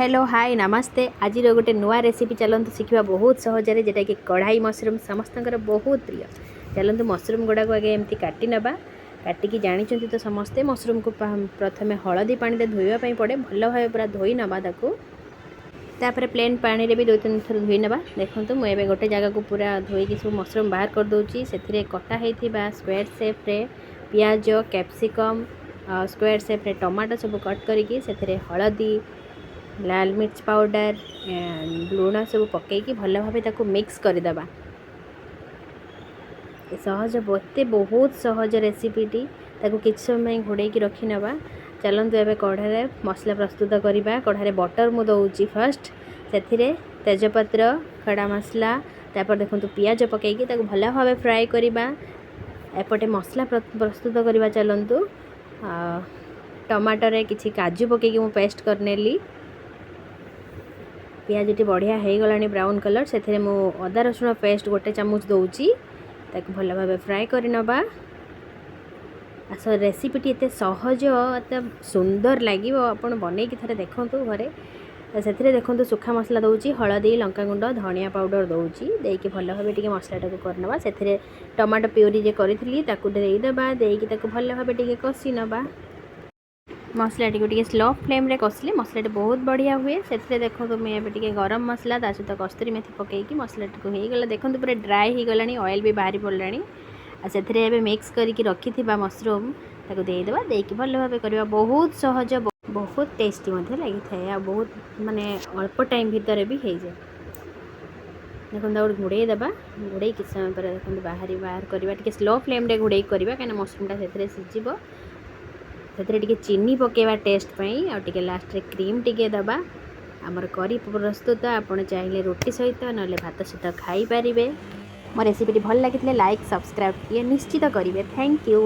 Hello hi नमस्ते आज गोटे नुआ रेसिपी चलतु शिखा बहुत सहजरे जेटा कि कढ़ाई मशरूम समस्त बहुत प्रिय। चलतु मशरूम गुड़ा को आगे एमती काटी नबा काटिकी जानते तो समस्ते मशरूम को प्रथमे हलदी पानी धोइवाई पड़े भल भाव पूरा धोई नवा तापर प्लेन पानी रे भी 2-3 थर धोई नबा। देखो मुझे गोटे जगह को पूरा धोईकी सब मशरूम बाहर कर दूची से कटा होता स्क्वायर शेप रे पियाज कैप्सिकम स्क्वायर शेप रे टमाटो सब कट करके हलदी लाल मिर्च पाउडर लुण सब पकईकी भल भाव मिक्स करदेबा। सहज बते बहुत सहज रेसिपीटी कि समय घोड़े रखी नवा। चलतु एवं कढ़ाई मसला प्रस्तुत करवा। कढ़ाई बटर मु दौची फर्स्ट से तेजपत्र खड़ा मसला तापर देखो पियाज पकईकी भल भाव फ्राए करवा। एपटे मसला प्रस्तुत करवा। चलतु टमाटर किसी काजू पकईकी मु पेस्ट करनेली। पियाजटी बढ़िया हो गलानी ब्राउन कलर से अदा रसुण पेस्ट गोटे चामच दौची भल भाव फ्राए कर नबा। रेसिपीटी एत सहज एत सुंदर लगे आपड़ बनई थे देखूँ घरे से देखो सुखा मसला दौची हलदी लंका गुंड धनिया पाउडर दौची देकी भल भाव टे मसलाटा को करनबा। से टमाटो प्यूरी जे करी देदेबा देकी भल भाव टे कषि नबा। मसला टी स्लो फ्लेम रे कषिले मसला बहुत बढ़िया हुए। से देखो मुझे गरम मसला ता सहित कस्तूरी मेथी पकईकी मसला टी होगला। देखो पूरा ड्राए हो गलानी ऑयल भी बाहरी पड़ानी। से मिक्स करके रखी मशरूम ताको देदेबा देकी भल भाव करवा। बहुत सहज बहुत टेस्टी लगी था बहुत माने अल्प टाइम भितर भी हो जाए। देखो घोड़े देवा घोड़े किस समय पर देखो बाहर करवा स्लो फ्लेम रे घोड़े करवा कहीं मशरूमटा से सिझब। से चीनी पकेवा टेस्ट पाई आउ लास्ट रे क्रीम टिके दबा। आमर करी प्रस्तुत आपड़ चाहिए रोटी सहित ना भात सहित खाई पारे। मो रेसिपी भल लगी लाइक सब्सक्राइब निश्चित करेंगे। Thank you.